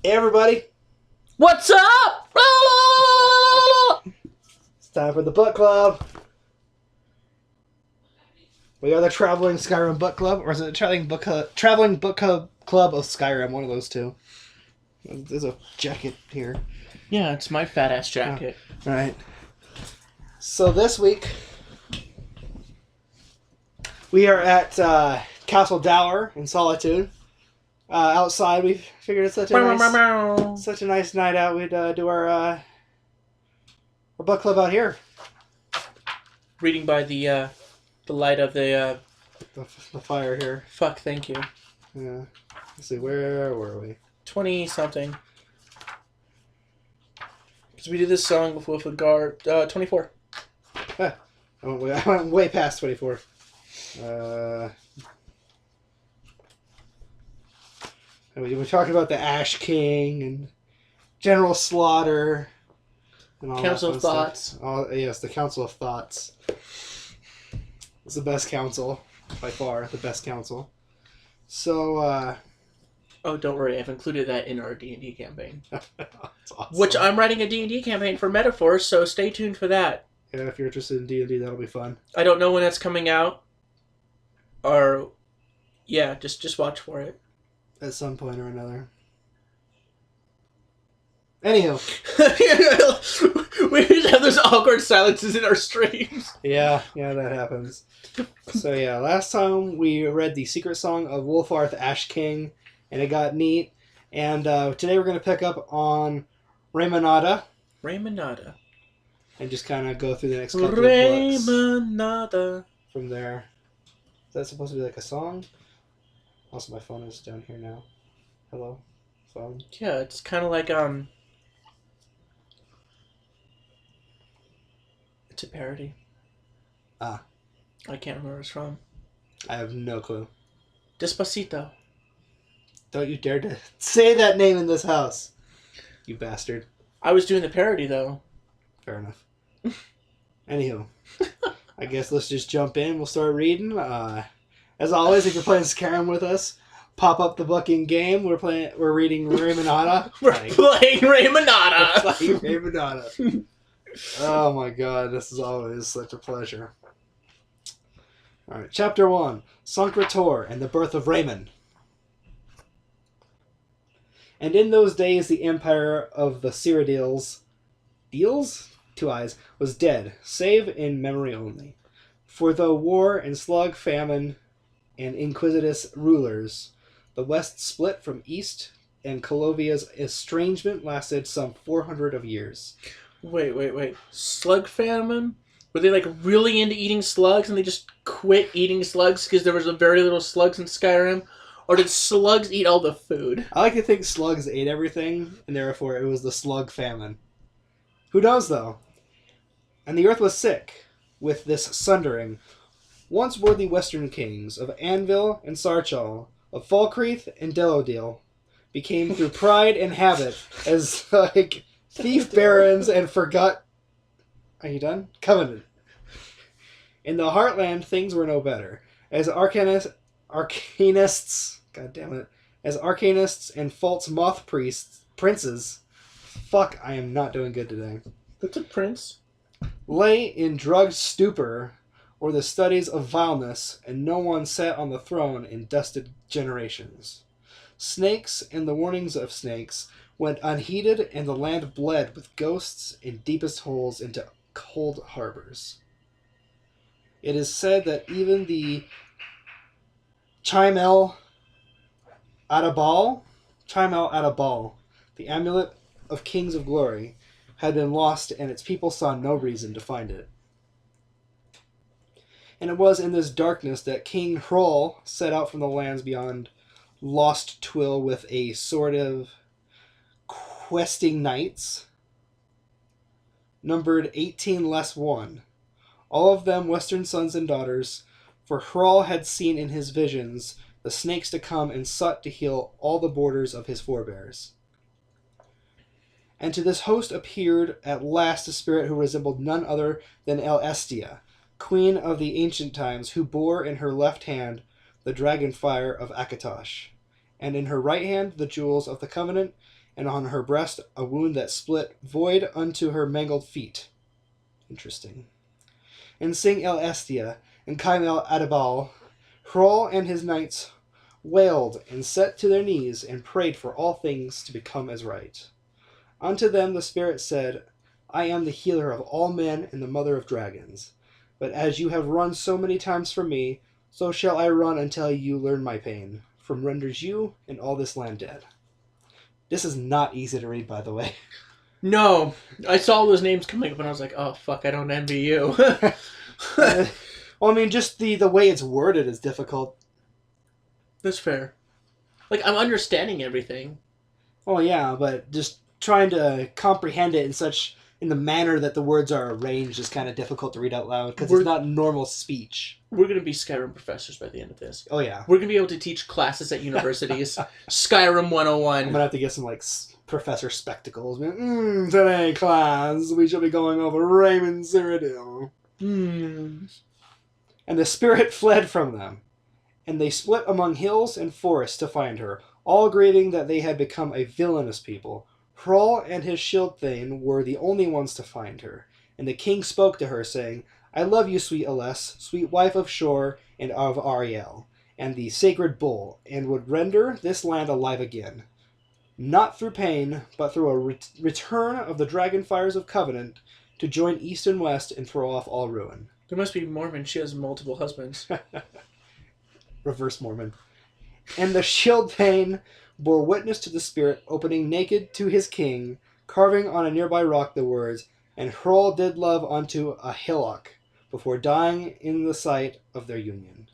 Hey everybody, What's up? it's time for the book club. We are the Traveling Skyrim Book Club, or is it Traveling Book Club of Skyrim? One of those two. There's a jacket here. Yeah, it's my fat ass jacket. All right. So this week we are at Castle Dour in Solitude. Outside, we figured it's such a nice night out. We'd do our book club out here. Reading by the light of the fire here. Fuck, thank you. Yeah. Let's see, where were we? 20-something. Because we did this song with a guard. 24. I went way past 24. We talked about the Ash King and General Slaughter. And all Council that of fun Thoughts. Stuff. Yes, the Council of Thoughts. It's the best council. By far, the best council. So, Oh, don't worry. I've included that in our D&D campaign. That's awesome. Which I'm writing a D&D campaign for MetaForce, so stay tuned for that. Yeah, if you're interested in D&D, that'll be fun. I don't know when that's coming out. Or, yeah, just watch for it. At some point or another. Anywho. We just have those awkward silences in our streams. Yeah, that happens. So yeah, last time we read the Secret Song of Wolfarth Ash King, and it got neat. And today we're going to pick up on Remanada. Remanada. And just kind of go through the next couple of books. Remanada. From there. Is that supposed to be like a song? Also, my phone is down here now. Hello, phone. Yeah, it's kind of like, it's a parody. Ah. I can't remember where it's from. I have no clue. Despacito. Don't you dare to say that name in this house, you bastard. I was doing the parody, though. Fair enough. Anywho, I guess let's just jump in. We'll start reading. As always, if you're playing Skyrim with us, pop up the book in game. We're reading Remanada. We're playing Remanada. We're playing Remanada. Oh my god, this is always such a pleasure. Alright, Chapter 1. Sancretor and the Birth of Raymond. And in those days the empire of the Cyrodiils, Two eyes, was dead, save in memory only. For though war and slug, famine, and inquisitus rulers, the west split from east, and Colovia's estrangement lasted some 400 of years. Wait. Slug famine? Were they like really into eating slugs and they just quit eating slugs because there was very little slugs in Skyrim? Or did slugs eat all the food? I like to think slugs ate everything, and therefore it was the slug famine. Who knows, though? And the earth was sick with this sundering. Once were the western kings of Anvil and Sarchal, of Falkreath and Delodil, became through pride and habit as like thief barons and forgot. Are you done? Covenant. In the heartland, things were no better. As arcanists, as arcanists and false moth princes, fuck, I am not doing good today. What's a prince? Lay in drugged stupor, or the studies of vileness, and no one sat on the throne in dusted generations. Snakes and the warnings of snakes went unheeded, and the land bled with ghosts in deepest holes into cold harbors. It is said that even the Chimel Adabal, the amulet of kings of glory, had been lost, and its people saw no reason to find it. And it was in this darkness that King Hrol set out from the lands beyond Lost Twill with a sort of questing knights, numbered 18 less 1, all of them western sons and daughters, for Hrol had seen in his visions the snakes to come and sought to heal all the borders of his forebears. And to this host appeared at last a spirit who resembled none other than Elestia, queen of the ancient times, who bore in her left hand the dragon fire of Akatosh, and in her right hand the jewels of the Covenant, and on her breast a wound that split void unto her mangled feet. Interesting. And Sing El Estia and Kaim El Adabal, Hrol and his knights wailed and set to their knees and prayed for all things to become as right. Unto them the spirit said, I am the healer of all men and the mother of dragons. But as you have run so many times from me, so shall I run until you learn my pain, from renders you and all this land dead. This is not easy to read, by the way. No, I saw those names coming up and I was like, oh fuck, I don't envy you. Well, I mean, just the way it's worded is difficult. That's fair. Like, I'm understanding everything. Oh yeah, but just trying to comprehend it in the manner that the words are arranged is kind of difficult to read out loud because it's not normal speech. We're going to be Skyrim professors by the end of this. Oh yeah. We're going to be able to teach classes at universities. Skyrim 101. I'm going to have to get some like professor spectacles. Today class, we shall be going over Raymond Cyrodiil. And the spirit fled from them, and they split among hills and forests to find her, all grieving that they had become a villainous people. Hrol and his shield thane were the only ones to find her, and the king spoke to her, saying, I love you, sweet Aless, sweet wife of Shor and of Uriel, and the sacred bull, and would render this land alive again. Not through pain, but through a return of the dragon fires of Covenant, to join east and west and throw off all ruin. There must be Mormon. She has multiple husbands. Reverse Mormon. And the shield thane bore witness to the spirit, opening naked to his king, carving on a nearby rock the words, and Hrol did love unto a hillock, before dying in the sight of their union.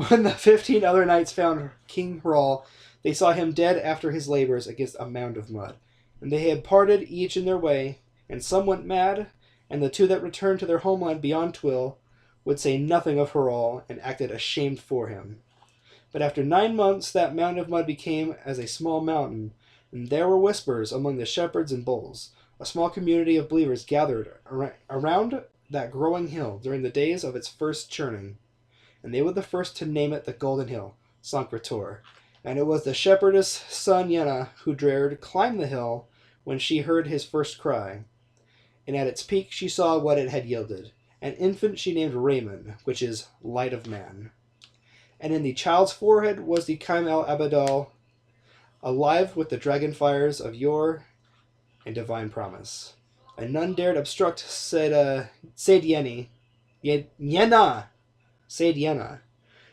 When the 15 other knights found King Hrol, they saw him dead after his labors against a mound of mud. And they had parted each in their way, and some went mad, and the two that returned to their homeland beyond Twill would say nothing of Hrol, and acted ashamed for him. But after 9 months that mound of mud became as a small mountain, and there were whispers among the shepherds and bulls. A small community of believers gathered around that growing hill during the days of its first churning, and they were the first to name it the Golden Hill, Sancretor. And it was the shepherdess son Yenna who dared climb the hill when she heard his first cry. And at its peak she saw what it had yielded, an infant she named Raymond, which is Light of Man. And in the child's forehead was the Kaim El Abadal, alive with the dragon fires of yore and divine promise. And none dared obstruct Said Yenna,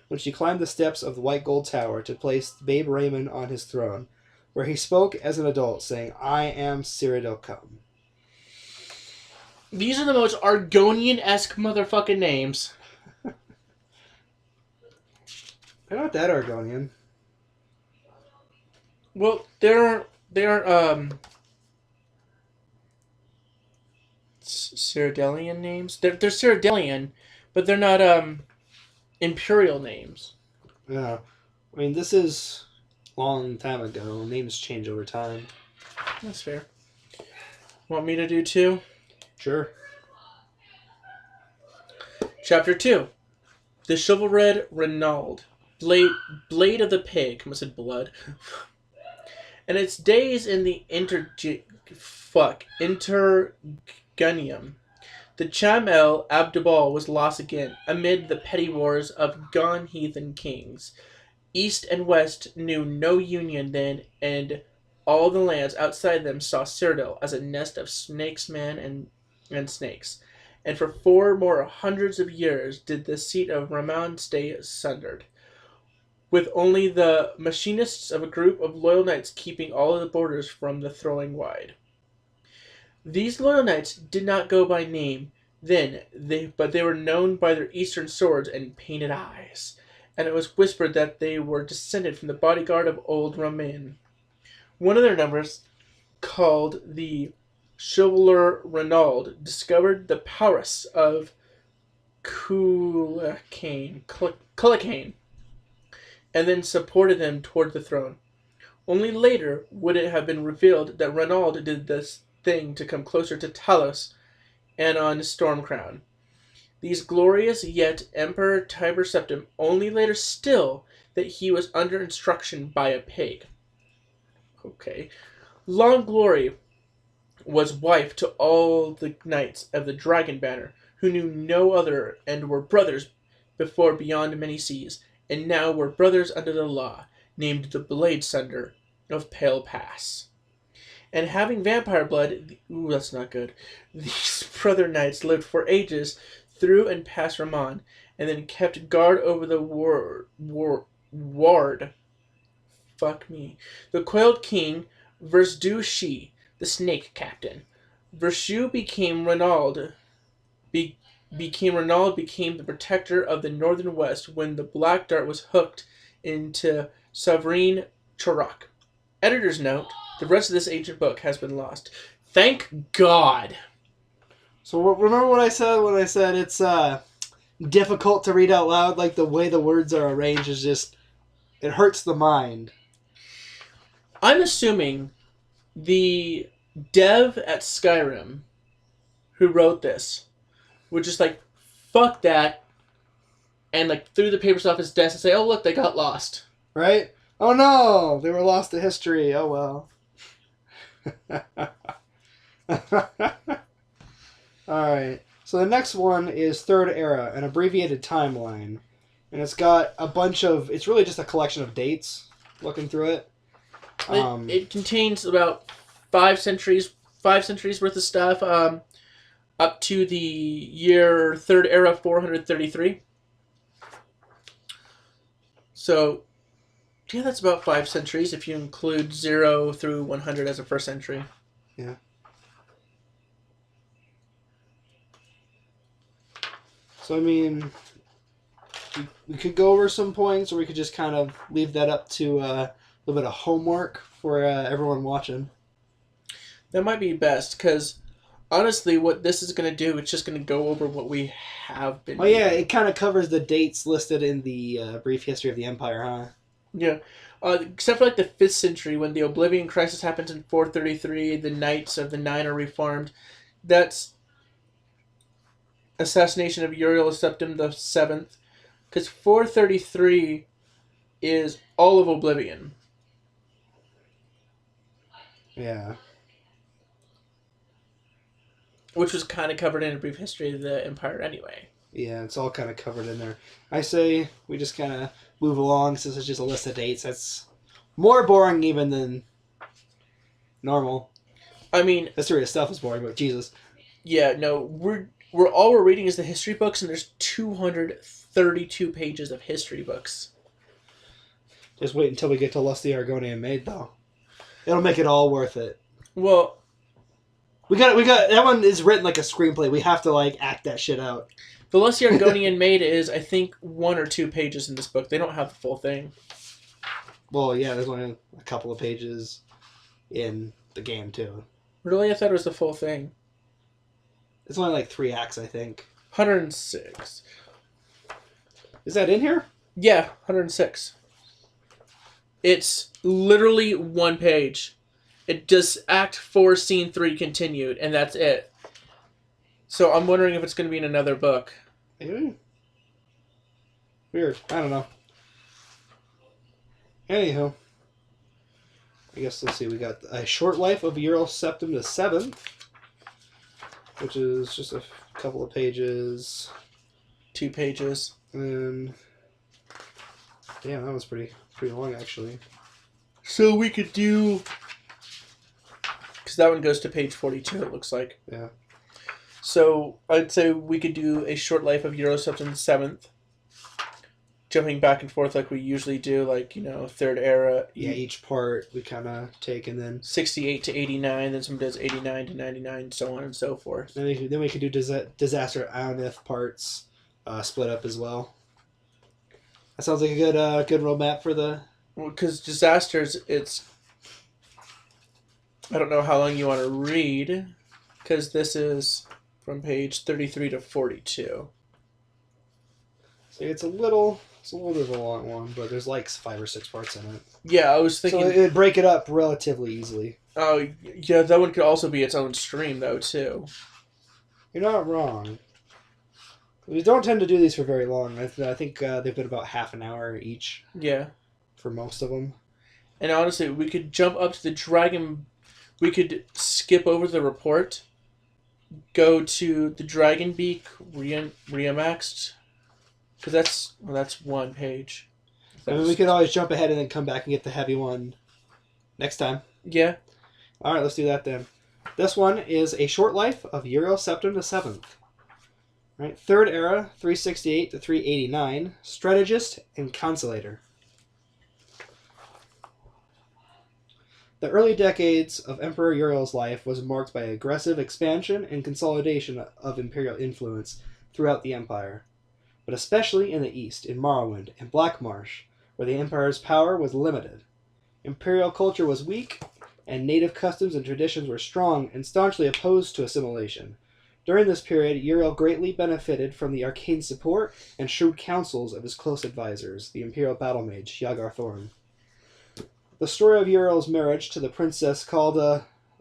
when she climbed the steps of the white gold tower to place babe Raymond on his throne, where he spoke as an adult, saying, I am Cyrodiil come. These are the most Argonian-esque motherfucking names. They're not that Argonian. Well, they're Cyrodiilian names. They're Cyrodiilian, but they're not imperial names. Yeah. I mean, this is a long time ago. Names change over time. That's fair. Want me to do 2? Sure. Chapter 2. The Chivalred Renaud. Blade of the Pig. I said blood. And its days in the Intergunnium. The Cham El Abdabal was lost again, amid the petty wars of gone heathen kings. East and west knew no union then, and all the lands outside them saw Cyrodiil as a nest of snakes men and snakes. And for 4 more hundreds of years did the seat of Raman stay sundered, with only the machinists of a group of loyal knights keeping all of the borders from the throwing wide. These loyal knights did not go by name then, but they were known by their eastern swords and painted eyes, and it was whispered that they were descended from the bodyguard of old Ramin. One of their numbers, called the Chivalre Renaud, discovered the prowess of Cullacane, and then supported them toward the throne. Only later would it have been revealed that Renaud did this thing to come closer to Talos and on Stormcrown. These glorious yet Emperor Tiber Septim only later still that he was under instruction by a pig. Okay. Long Glory was wife to all the knights of the Dragon Banner, who knew no other and were brothers before beyond many seas, and now were brothers under the law, named the Blade Sunder of Pale Pass. And having vampire blood, ooh, that's not good. These brother knights lived for ages through and past Raman, and then kept guard over the ward. Fuck me. The Coiled King, Versdu Shi, the Snake Captain. Vershu became Renald. Became the protector of the Northern West when the Black Dart was hooked into Sovereign Chorak. Editor's note, the rest of this ancient book has been lost. Thank God! So remember what I said when I said it's difficult to read out loud? Like, the way the words are arranged is just... it hurts the mind. I'm assuming the dev at Skyrim who wrote this would just like, fuck that, and like threw the papers off his desk and say, oh look, they got lost. Right? Oh no! They were lost to history. Oh well. Alright. So the next one is Third Era, an abbreviated timeline. And it's got a bunch of... it's really just a collection of dates, looking through it. It contains about 5 centuries worth of stuff, up to the year Third Era 433. So, yeah, that's about 5 centuries if you include 0 through 100 as a first century. Yeah. So, I mean, we could go over some points, or we could just kind of leave that up to a little bit of homework for everyone watching. That might be best, because honestly, what this is going to do, it's just going to go over what we have been doing. Yeah, it kind of covers the dates listed in the brief history of the Empire, huh? Yeah. Except for like the 5th century, when the Oblivion Crisis happens in 433, the Knights of the Nine are reformed. That's assassination of Uriel Septim the 7th. Because 433 is all of Oblivion. Yeah. Which was kind of covered in a brief history of the Empire anyway. Yeah, it's all kind of covered in there. I say we just kind of move along, since it's just a list of dates. That's more boring even than normal. I mean... history of stuff is boring, but Jesus. Yeah, no, we're reading is the history books, and there's 232 pages of history books. Just wait until we get to Lusty Argonian Maid, though. It'll make it all worth it. Well... We got that one is written like a screenplay. We have to like act that shit out. The Lusty Argonian Maid is, I think, 1 or 2 pages in this book. They don't have the full thing. Well, yeah, there's only a couple of pages in the game too. Really? I thought it was the full thing. It's only like 3 acts, I think. 106. Is that in here? Yeah, 106. It's literally 1 page. It does Act 4, Scene 3 continued, and that's it. So I'm wondering if it's going to be in another book. Maybe. Weird. I don't know. Anywho. I guess, let's see, we got A Short Life of Uriel Septim the 7th, which is just a couple of pages. 2 pages. And... damn, that was pretty long, actually. So we could do... because that one goes to page 42, it looks like. Yeah. So I'd say we could do A Short Life of Uriel Septim the 7th. Jumping back and forth like we usually do, like, you know, Third Era. Yeah, each part we kind of take, and then 68 to 89, then some does 89 to 99, so on and so forth. Then we could do Disaster Ionith parts split up as well. That sounds like a good roadmap for the... well, because Disasters, it's... I don't know how long you want to read, because this is from page 33 to 42. See, it's a little bit of a long one, but there's like 5 or 6 parts in it. Yeah, I was thinking... so it'd break it up relatively easily. Oh, yeah, that one could also be its own stream, though, too. You're not wrong. We don't tend to do these for very long. I think they've been about half an hour each Yeah. for most of them. And honestly, we could jump up to the dragon. We could skip over the report, go to the Dragon Beak Reamaxed, because that's one page. I mean, we could always jump ahead and then come back and get the heavy one next time. Yeah. All right, let's do that then. This one is A Short Life of Uriel Septim the Seventh. Right, Third Era, 368 to 389, Strategist and Consolator. The early decades of Emperor Uriel's life was marked by aggressive expansion and consolidation of imperial influence throughout the empire, but especially in the east, in Morrowind and Blackmarsh, where the empire's power was limited. Imperial culture was weak, and native customs and traditions were strong and staunchly opposed to assimilation. During this period, Uriel greatly benefited from the arcane support and shrewd counsels of his close advisors, the Imperial battle mage Yagar Thorn. The story of Uriel's marriage to the princess called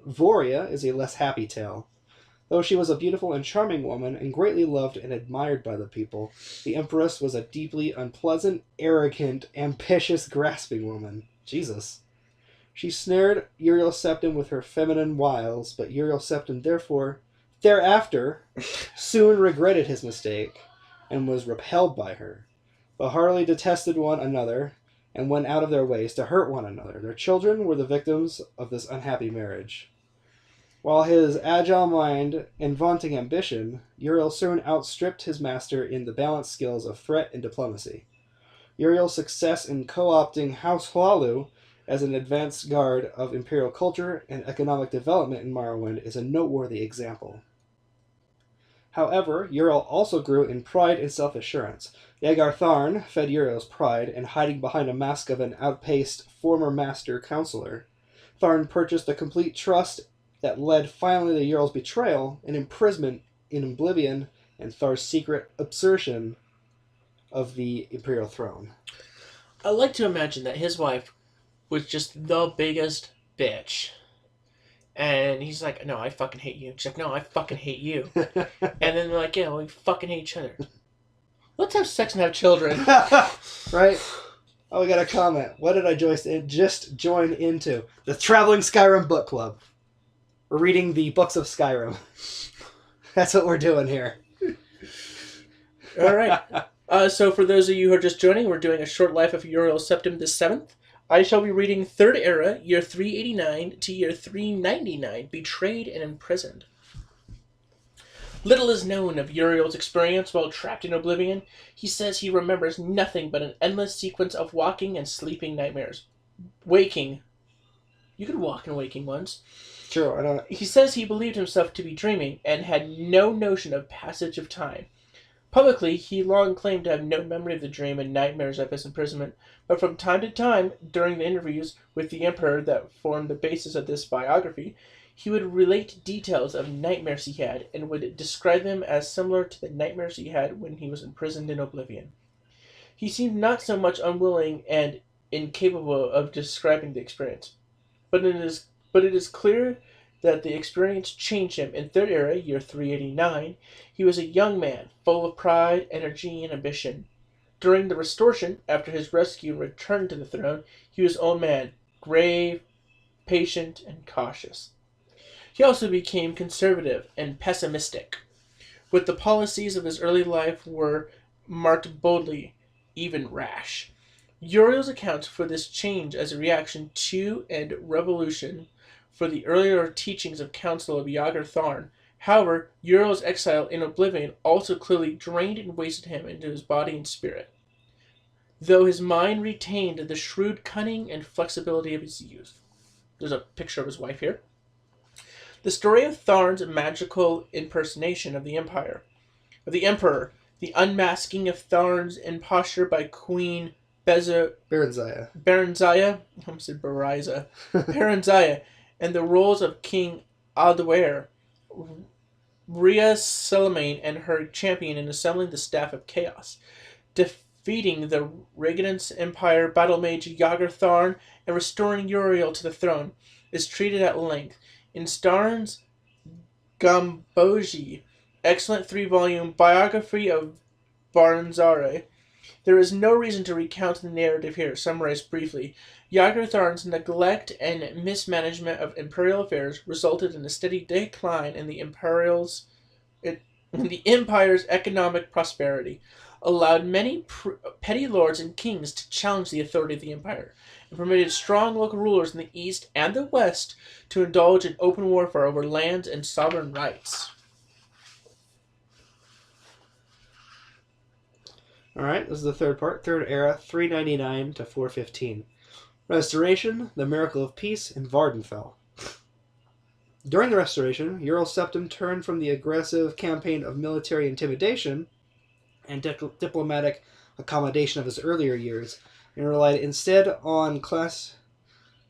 Voria is a less happy tale. Though she was a beautiful and charming woman and greatly loved and admired by the people, the Empress was a deeply unpleasant, arrogant, ambitious, grasping woman. Jesus. She snared Uriel Septim with her feminine wiles, but Uriel Septim thereafter soon regretted his mistake and was repelled by her. But heartily detested one another and went out of their ways to hurt one another. Their children were the victims of this unhappy marriage. While his agile mind and vaunting ambition, Uriel soon outstripped his master in the balanced skills of threat and diplomacy. Uriel's success in co-opting House Hlalu as an advanced guard of imperial culture and economic development in Morrowind is a noteworthy example. However, Uriel also grew in pride and self-assurance. Yagar Tharn fed Uriel's pride, and hiding behind a mask of an outpaced former master counselor, Tharn purchased a complete trust that led finally to Uriel's betrayal and imprisonment in Oblivion and Thar's secret absorption of the imperial throne. I like to imagine that his wife was just the biggest bitch. And he's like, no, I fucking hate you. She's like, no, I fucking hate you. And then they're like, yeah, well, we fucking hate each other. Let's have sex and have children. Right? Oh, we got a comment. What did I just join into? The Traveling Skyrim Book Club. We're reading the books of Skyrim. That's what we're doing here. All right. So for those of you who are just joining, we're doing A Short Life of Uriel Septim the Seventh. I shall be reading Third Era, year 389 to year 399, Betrayed and Imprisoned. Little is known of Uriel's experience while trapped in Oblivion. He says he remembers nothing but an endless sequence of walking and sleeping nightmares. Waking. You could walk in waking ones. Sure, I don't. He says he believed himself to be dreaming and had no notion of passage of time. Publicly, he long claimed to have no memory of the dream and nightmares of his imprisonment, but from time to time, during the interviews with the Emperor that formed the basis of this biography, he would relate details of nightmares he had and would describe them as similar to the nightmares he had when he was imprisoned in Oblivion. He seemed not so much unwilling and incapable of describing the experience, but it is clear that the experience changed him. In Third Era, year 389, he was a young man, full of pride, energy, and ambition. During the Restoration, after his rescue and return to the throne, he was old man, grave, patient, and cautious. He also became conservative and pessimistic. With the policies of his early life were marked boldly, even rash. Uriel's accounts for this change as a reaction to and revolution for the earlier teachings of Council of Yagar Tharn. However, Uriel's exile in Oblivion also clearly drained and wasted him into his body and spirit, though his mind retained the shrewd cunning and flexibility of his youth. There's a picture of his wife here. The story of Tharn's magical impersonation of the Emperor, the unmasking of Tharn's imposture by Queen Berenziah. I almost said Beriza. Berenziah, and the roles of King Aldair, Rhea Selamane and her champion in assembling the Staff of Chaos, defeating the Reganance Empire battle mage Yagar Tharn, and restoring Uriel to the throne, is treated at length. In Starn's Gambogi, excellent 3-volume biography of Baranzare. There is no reason to recount the narrative here, summarized briefly. Yaghartharn's neglect and mismanagement of imperial affairs resulted in a steady decline in the empire's economic prosperity, allowed many petty lords and kings to challenge the authority of the empire, and permitted strong local rulers in the east and the west to indulge in open warfare over lands and sovereign rights. All right, this is the third part. Third era, 399 to 415. Restoration, the Miracle of Peace in Vardenfell. During the Restoration, Uriel Septim turned from the aggressive campaign of military intimidation and diplomatic accommodation of his earlier years, and relied instead on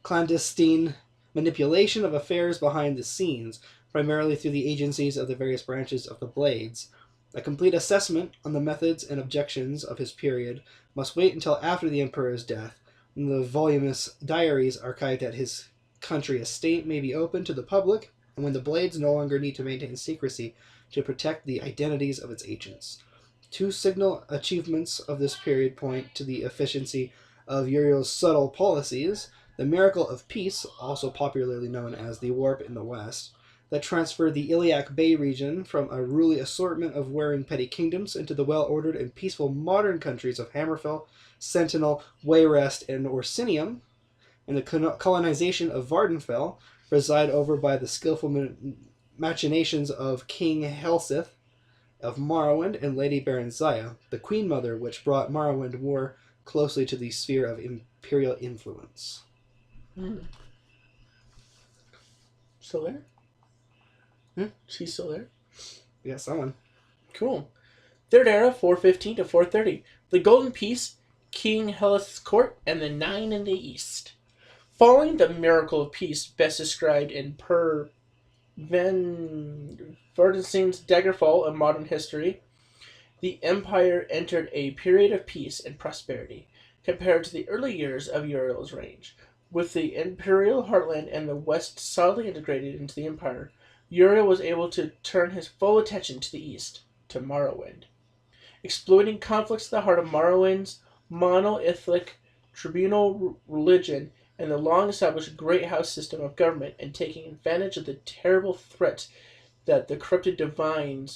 clandestine manipulation of affairs behind the scenes, primarily through the agencies of the various branches of the Blades. A complete assessment on the methods and objections of his period must wait until after the Emperor's death, when the voluminous diaries archived at his country estate may be open to the public, and when the Blades no longer need to maintain secrecy to protect the identities of its agents. Two signal achievements of this period point to the efficiency of Uriel's subtle policies: the Miracle of Peace, also popularly known as the Warp in the West, that transferred the Iliac Bay region from a ruly assortment of warring petty kingdoms into the well-ordered and peaceful modern countries of Hammerfell, Sentinel, Wayrest, and Orsinium, and the colonization of Vardenfell, preside over by the skillful machinations of King Helseth of Morrowind and Lady Baranzaya, the Queen Mother, which brought Morrowind more closely to the sphere of imperial influence. Still there? She's still there? We got someone. Cool. Third era, 415 to 430. The Golden Peace, King Helseth's court, and the Nine in the East. Following the Miracle of Peace, best described in Per Verdenstein's Daggerfall of Modern History, the Empire entered a period of peace and prosperity, compared to the early years of Uriel's reign. With the Imperial heartland and the West solidly integrated into the Empire, Uriel was able to turn his full attention to the east, to Morrowind. Exploiting conflicts at the heart of Morrowind's monolithic tribunal religion and the long-established Great House system of government, and taking advantage of the terrible threat that the corrupted divine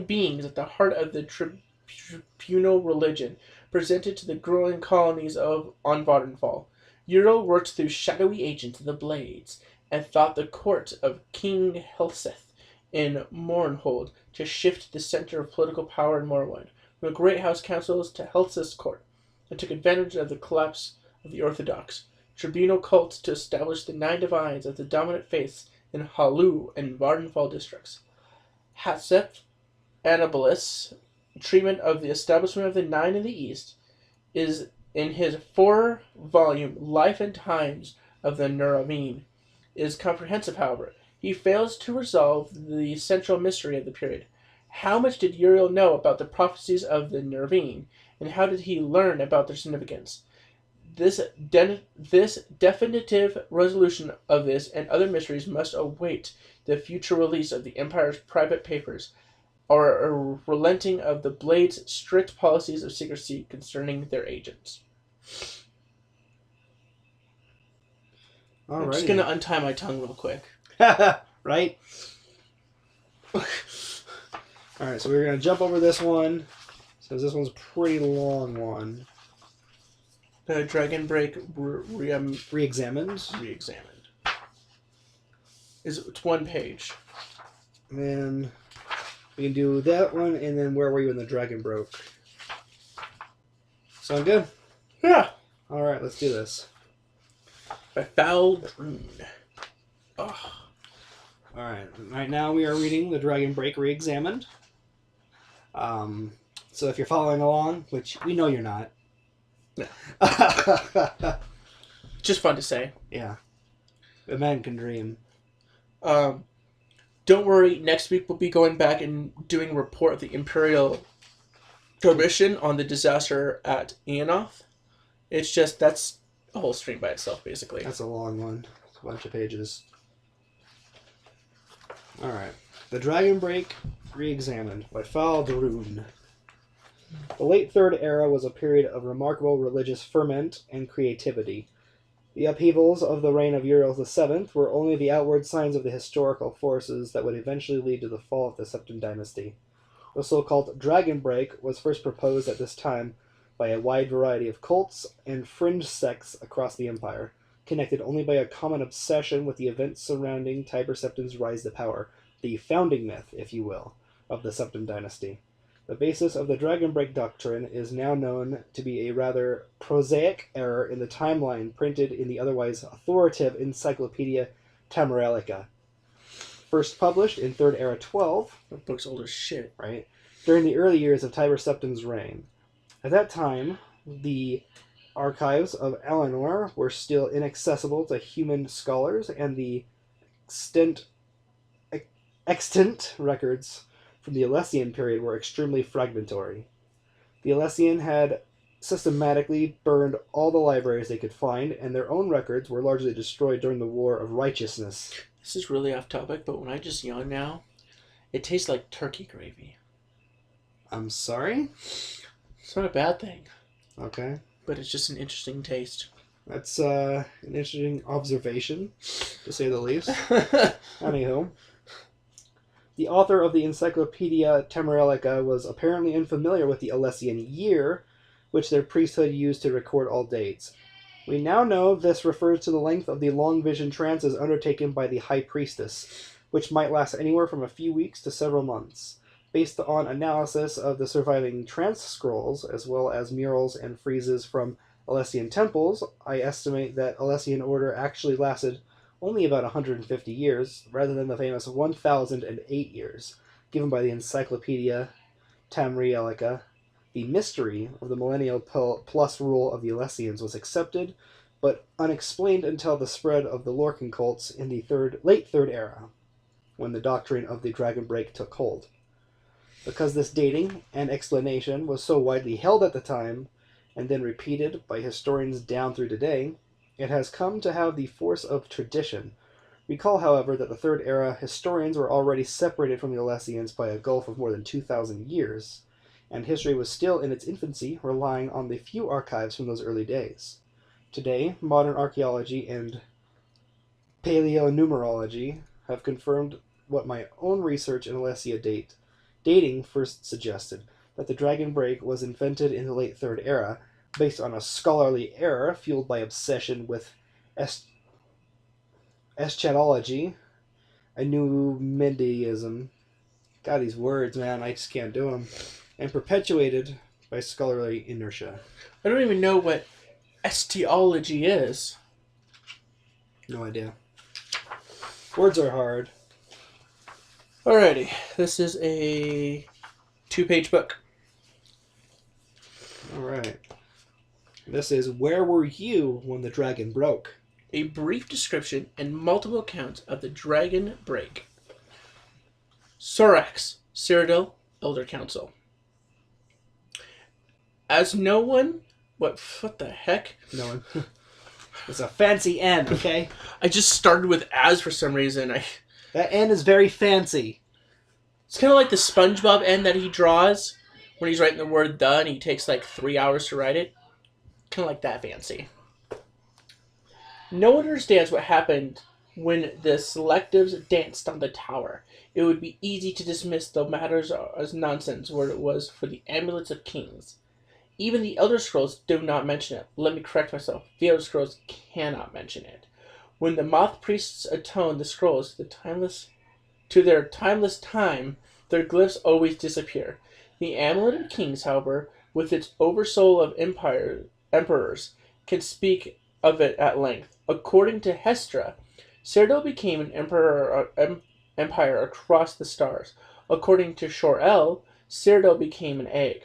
beings at the heart of the tribunal religion presented to the growing colonies on Vardenfall. Uriel worked through shadowy agents of the Blades, and thought the court of King Helseth in Mournhold to shift the center of political power in Morrowind, from the Great House councils to Helseth's court, and took advantage of the collapse of the Orthodox tribunal cults to establish the 9 divines as the dominant faiths in Halu and Vardenfall districts. Hatsep Anabalus' treatment of the establishment of the 9 in the East is in his 4-volume Life and Times of the Nuravine. Is comprehensive, however. He fails to resolve the central mystery of the period. How much did Uriel know about the prophecies of the Nervine, and how did he learn about their significance? This definitive resolution of this and other mysteries must await the future release of the Empire's private papers, or a relenting of the Blades' strict policies of secrecy concerning their agents. Alrighty. I'm just going to untie my tongue real quick. Right? Alright, so we're going to jump over this one, since this one's a pretty long one. The Dragon Break Reexamined. It's 1 page. And then we can do that one, and then where were you when the dragon broke? Sound good? Yeah. Alright, let's do this. By Foul Droon. Oh. Alright, right now we are reading the Dragon Break Reexamined. So if you're following along, which we know you're not. No. Just fun to say. Yeah. A man can dream. Don't worry, next week we'll be going back and doing a report of the Imperial Commission on the disaster at Eonoth. It's just, that's a whole stream by itself, basically. That's a long one. It's a bunch of pages. Alright. The Dragon Break Reexamined by Fal Darun. The late Third Era was a period of remarkable religious ferment and creativity. The upheavals of the reign of Uriel VII were only the outward signs of the historical forces that would eventually lead to the fall of the Septim dynasty. The so-called Dragon Break was first proposed at this time by a wide variety of cults and fringe sects across the empire, connected only by a common obsession with the events surrounding Tiber Septim's rise to power, the founding myth, if you will, of the Septim dynasty. The basis of the Dragon Break doctrine is now known to be a rather prosaic error in the timeline printed in the otherwise authoritative Encyclopedia Tamarelica. First published in Third Era 12, The book's old as shit. right, during the early years of Tiber Septim's reign. At that time, the archives of Eleanor were still inaccessible to human scholars, and the extant records from the Alessian period were extremely fragmentary. The Alessian had systematically burned all the libraries they could find, and their own records were largely destroyed during the War of Righteousness. This is really off topic, but when I just yawn now, it tastes like turkey gravy. I'm sorry? It's not a bad thing, Okay. but it's just an interesting taste. That's an interesting observation, to say the least. Anywho. The author of the Encyclopedia Tamarelica was apparently unfamiliar with the Alessian year, which their priesthood used to record all dates. We now know this refers to the length of the long vision trances undertaken by the High Priestess, which might last anywhere from a few weeks to several months. Based on analysis of the surviving trance scrolls, as well as murals and friezes from Alessian temples, I estimate that Alessian order actually lasted only about 150 years, rather than the famous 1,008 years, given by the Encyclopedia Tamarelica. The mystery of the millennial plus rule of the Alessians was accepted, but unexplained until the spread of the Lorcan cults in the late Third Era, when the doctrine of the Dragon Break took hold. Because this dating and explanation was so widely held at the time, and then repeated by historians down through today, it has come to have the force of tradition. Recall, however, that the Third Era historians were already separated from the Alessians by a gulf of more than 2,000 years, and history was still in its infancy, relying on the few archives from those early days. Today, modern archaeology and paleonumerology have confirmed what my own research in Alessia dating first suggested, that the Dragon Break was invented in the late Third Era, based on a scholarly error fueled by obsession with eschatology, Numidianism. God, these words, man, I just can't do them. And perpetuated by scholarly inertia. I don't even know what estiology is. No idea. Words are hard. Alrighty, this is a 2-page book. Alright. This is Where Were You When the Dragon Broke? A brief description and multiple accounts of the Dragon Break. Sorax, Cyrodiil, Elder Council. As no one... What the heck? No one. It's a fancy N, okay? I just started with as for some reason. That N is very fancy. It's kind of like the SpongeBob N that he draws when he's writing the word the and he takes like 3 hours to write it. Kind of like that fancy. No one understands what happened when the selectives danced on the tower. It would be easy to dismiss the matters as nonsense where it was for the amulets of kings. Even the Elder Scrolls do not mention it. Let me correct myself. The Elder Scrolls cannot mention it. When the Moth Priests atone the scrolls to their timeless time, their glyphs always disappear. The Amulet of Kings, however, with its oversoul of emperors, can speak of it at length. According to Hestra, Cyrodiil became an empire across the stars. According to Shor-El, Cyrodiil became an egg.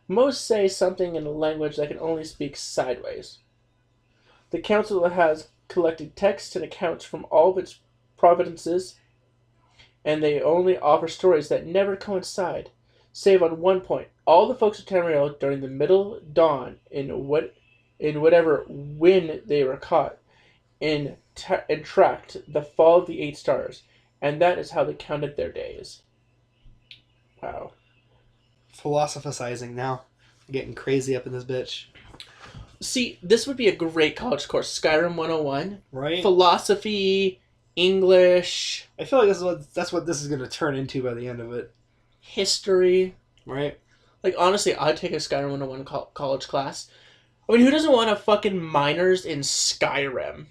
Most say something in a language that can only speak sideways. The council has collected texts and accounts from all of its provinces, and they only offer stories that never coincide, save on one point. All the folks of Tamriel during the Middle Dawn, in whatever when they were caught, and tracked the fall of the 8 stars. and that is how they counted their days. Wow. Philosophizing now. Getting crazy up in this bitch. See, this would be a great college course. Skyrim 101. Right? Philosophy, English, I feel like that's what this is going to turn into by the end of it. history. Right? Like, honestly, I'd take a Skyrim 101 college class. I mean, who doesn't want a fucking minors in Skyrim?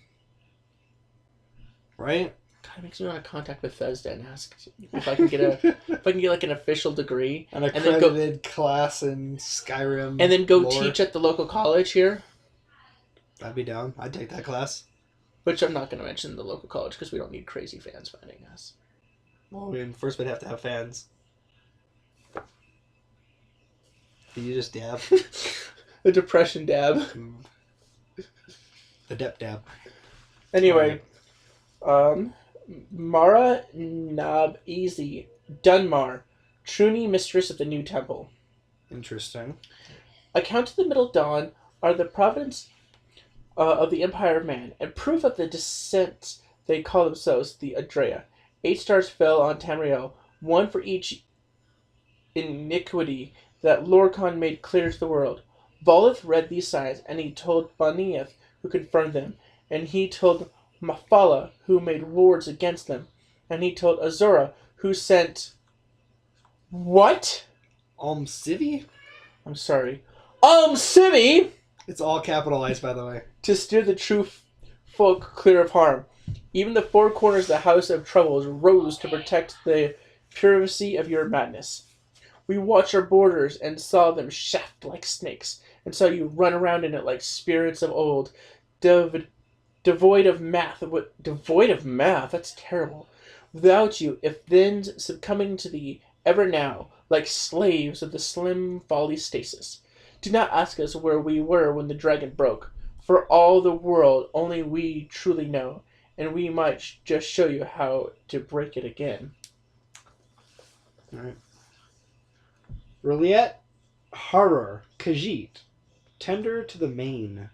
Right? God, it makes me want to contact Bethesda and ask if I can get like an official degree, An accredited class in Skyrim. and then go lore. teach at the local college here. I'd be down. I'd take that class. Which I'm not going to mention the local college because we don't need crazy fans finding us. Well, I mean, first we'd have to have fans. Did you just dab? The depression dab. The dep dab. Anyway, Mara Nab Easy Dunmar, Truni, mistress of the new temple. Interesting. Account of the Middle Dawn are the providence of the Empire of Man, and proof of the descent they call themselves the Adrea. 8 stars fell on Tamriel, 1 for each iniquity that Lorcan made clear to the world. Volith read these signs, and he told Banieth, who confirmed them, and he told Mafala, who made wards against them, and he told Azura, who sent... What? Civi? I'm sorry. Civi! It's all capitalized, by the way. To steer the true folk clear of harm. Even the 4 corners of the House of Troubles rose to protect the purity of your madness. We watched our borders and saw them shaft like snakes, and saw you run around in it like spirits of old, devoid of math. Devoid of math? That's terrible. Without you, if then succumbing to the ever now, like slaves of the slim folly stasis. Do not ask us where we were when the dragon broke. For all the world, only we truly know, and we might just show you how to break it again. Alright. Reliet Horror Khajiit. Tender to the main.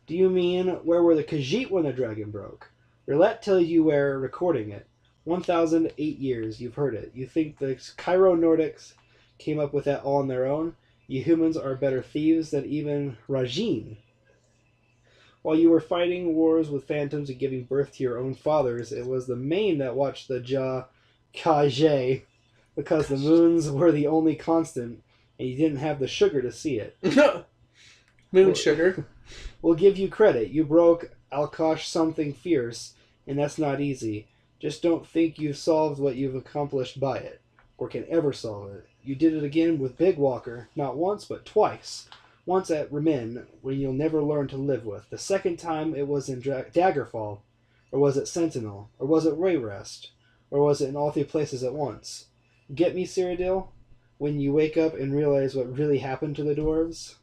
Do you mean where were the Khajiit when the dragon broke? Reliet tells you where, recording it. 1,008 years, you've heard it. You think the Cairo Nordics came up with that all on their own? You humans are better thieves than even Rajin. While you were fighting wars with phantoms and giving birth to your own fathers, it was the Main that watched the Kajay, because the moons were the only constant, and you didn't have the sugar to see it. Moon sugar. We'll give you credit. You broke Alkosh something fierce, and that's not easy. Just don't think you've solved what you've accomplished by it, or can ever solve it. You did it again with Big Walker, not once, but twice. Once at Remin, when you'll never learn to live with. The second time it was in Daggerfall, or was it Sentinel, or was it Wayrest, or was it in all 3 places at once? Get me, Cyrodiil? When you wake up and realize what really happened to the dwarves?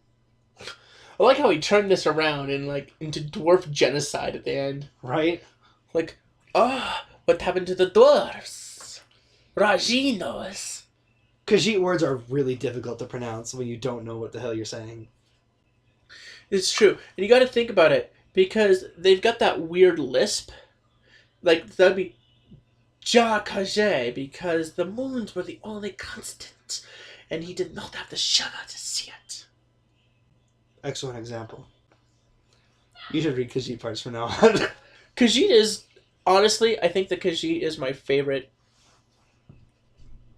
I like how he turned this around and into dwarf genocide at the end. Right? What happened to the dwarves? Rajinos. Khajiit words are really difficult to pronounce when you don't know what the hell you're saying. It's true. And you got to think about it, because they've got that weird lisp. That'd be Ja Kajay, because the moons were the only constant, and he did not have the sugar to see it. Excellent example. You should read Khajiit parts from now on. Khajiit is, honestly, I think the Khajiit is my favorite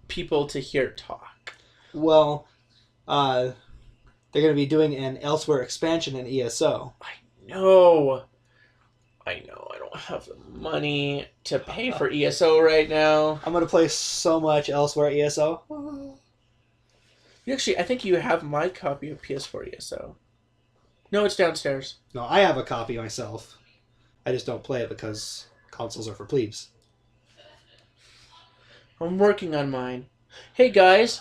people to hear talk. Well, they're going to be doing an Elsewhere expansion in ESO. I know. I don't have the money to pay for ESO right now. I'm going to play so much Elsewhere ESO. Actually, I think you have my copy of PS4 ESO. No, it's downstairs. No, I have a copy myself. I just don't play it because consoles are for plebes. I'm working on mine. Hey guys,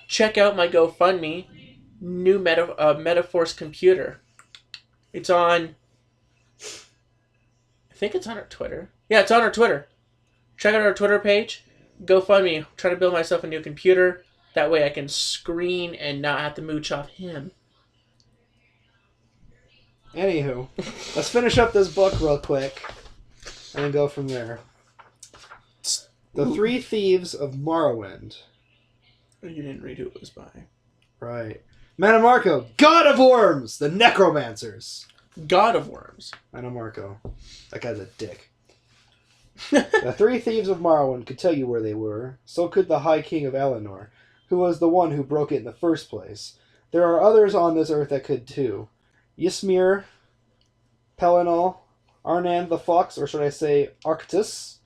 check out my GoFundMe. New MetaForce computer. It's on... I think it's on our Twitter. Yeah, it's on our Twitter. Check out our Twitter page. GoFundMe. I'm trying to build myself a new computer. That way I can screen and not have to mooch off him. Anywho, let's finish up this book real quick and then go from there. The Three Thieves of Morrowind. You didn't read who it was by. Right. Manamarco, God of Worms, the Necromancers. God of Worms. Manamarco. That guy's a dick. The Three Thieves of Morrowind could tell you where they were. So could the High King of Eleanor, who was the one who broke it in the first place. There are others on this earth that could too. Ysmir, Pelinal, Arnan the Fox, or should I say Arctus,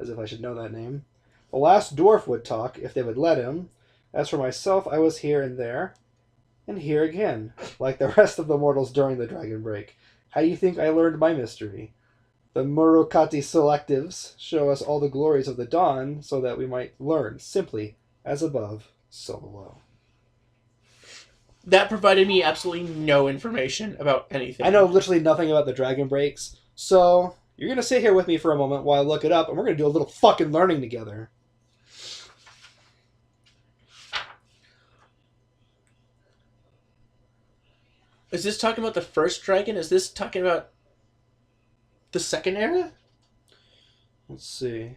as if I should know that name. The last dwarf would talk, if they would let him. As for myself, I was here and there, and here again, like the rest of the mortals during the Dragon Break. How do you think I learned my mystery? The Murukati Selectives show us all the glories of the dawn, so that we might learn, simply, as above, so below. That provided me absolutely no information about anything. I know literally nothing about the Dragon Breaks, so you're going to sit here with me for a moment while I look it up, and we're going to do a little fucking learning together. Is this talking about the first dragon? Is this talking about the second era? Let's see.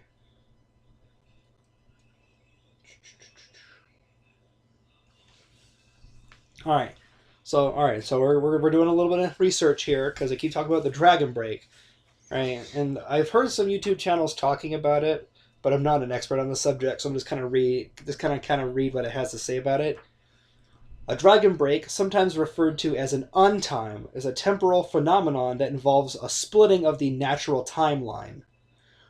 All right, so we're doing a little bit of research here because I keep talking about the Dragon Break, right? And I've heard some YouTube channels talking about it, but I'm not an expert on the subject, so I'm just kind of read what it has to say about it. A Dragon Break, sometimes referred to as an untime, is a temporal phenomenon that involves a splitting of the natural timeline,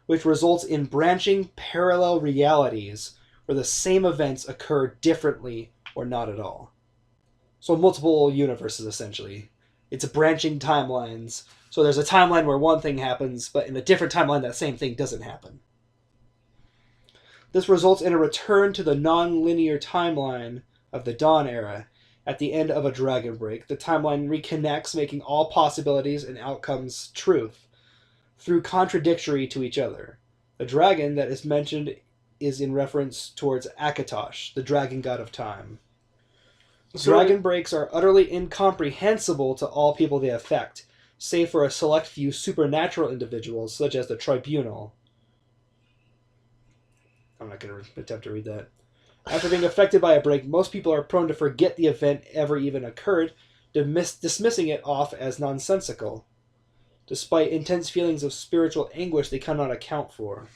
which results in branching parallel realities where the same events occur differently or not at all. So multiple universes, essentially. It's a branching timelines. So there's a timeline where one thing happens, but in a different timeline that same thing doesn't happen. This results in a return to the non-linear timeline of the Dawn era. At the end of a Dragon Break, the timeline reconnects, making all possibilities and outcomes truth, through contradictory to each other. The dragon that is mentioned is in reference towards Akatosh, the dragon god of time. Dragon breaks are utterly incomprehensible to all people they affect, save for a select few supernatural individuals, such as the Tribunal. I'm not going to attempt to read that. After being affected by a break, most people are prone to forget the event ever even occurred, dismissing it off as nonsensical, despite intense feelings of spiritual anguish they cannot account for.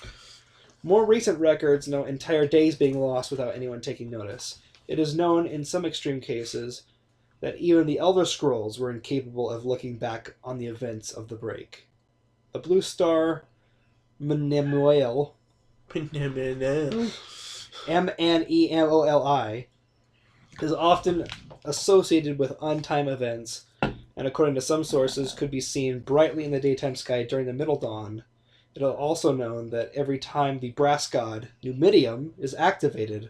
More recent records note entire days being lost without anyone taking notice. It is known, in some extreme cases, that even the Elder Scrolls were incapable of looking back on the events of the break. The blue star Mnemoel, Mnemoli, is often associated with untime events, and according to some sources, could be seen brightly in the daytime sky during the Middle Dawn. It is also known that every time the brass god Numidium is activated,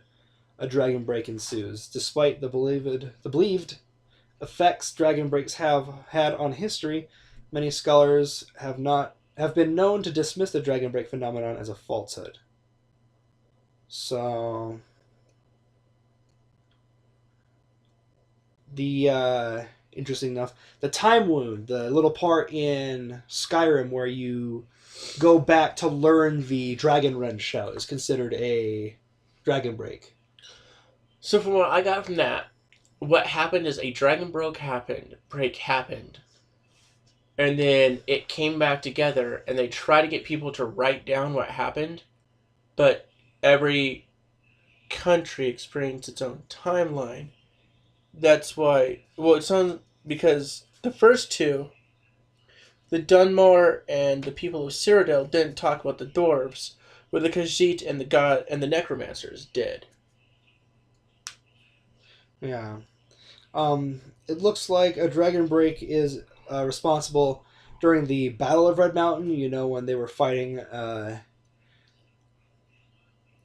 a dragon break ensues. Despite the believed effects dragon breaks have had on history, many scholars have been known to dismiss the dragon break phenomenon as a falsehood. So the interesting enough, the time wound, the little part in Skyrim where you go back to learn the dragon run shout, is considered a dragon break. So from what I got from that, what happened is a dragon break happened, and then it came back together, and they try to get people to write down what happened, but every country experienced its own timeline. That's why, it sounds, because the first two, the Dunmore and the people of Cyrodiil didn't talk about the dwarves, where the Khajiit and the Necromancers did. Yeah. It looks like a dragon break is responsible during the Battle of Red Mountain, when they were fighting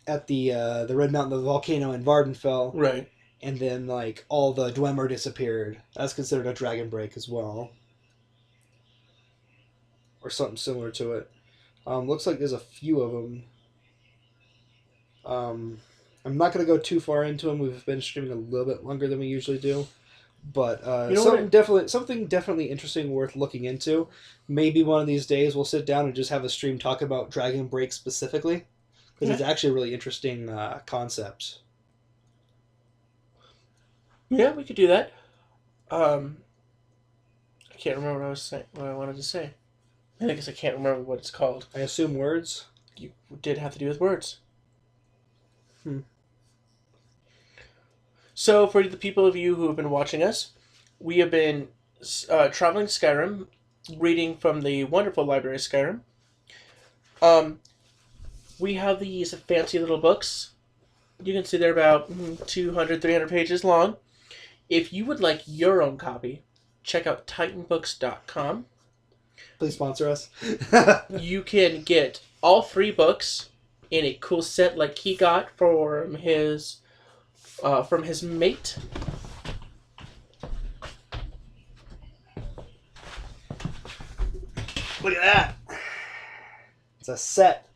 at the Red Mountain, the volcano in Vardenfell. Right. And then, all the Dwemer disappeared. That's considered a dragon break as well. Or something similar to it. Looks like there's a few of them. I'm not going to go too far into them. We've been streaming a little bit longer than we usually do. But something definitely interesting worth looking into. Maybe one of these days we'll sit down and just have a stream talk about Dragon Break specifically. because it's actually a really interesting concept. Yeah, we could do that. I can't remember what I was saying. What I wanted to say. I guess I can't remember what it's called. I assume words. You did have to do with words. So, for the people of you who have been watching us, we have been traveling Skyrim, reading from the wonderful library of Skyrim. We have these fancy little books. You can see they're about 200, 300 pages long. If you would like your own copy, check out titanbooks.com. Please sponsor us. You can get all 3 books in a cool set like he got from his mate. Look at that. It's a set.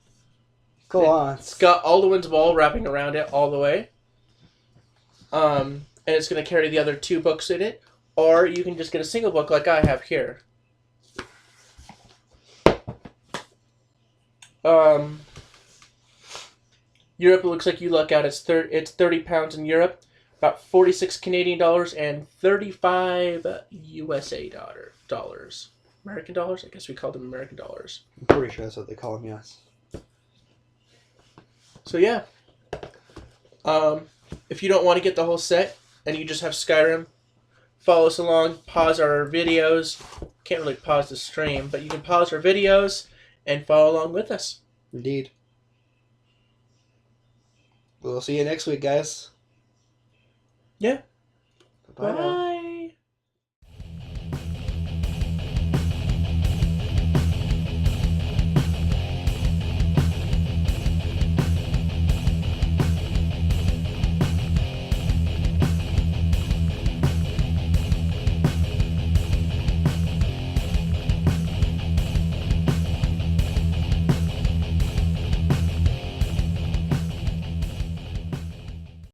Go on. It's got Alduin's Wall wrapping around it all the way. And it's going to carry the other 2 books in it. Or you can just get a single book like I have here. Europe, it looks like you luck out. It's £30 in Europe, about 46 Canadian dollars and 35 USA dollars. American dollars? I guess we call them American dollars. I'm pretty sure that's what they call them, yes. So yeah. If you don't want to get the whole set and you just have Skyrim, follow us along, pause our videos. Can't really pause the stream, but you can pause our videos and follow along with us. Indeed. We'll see you next week, guys. Yeah. Bye now. Bye.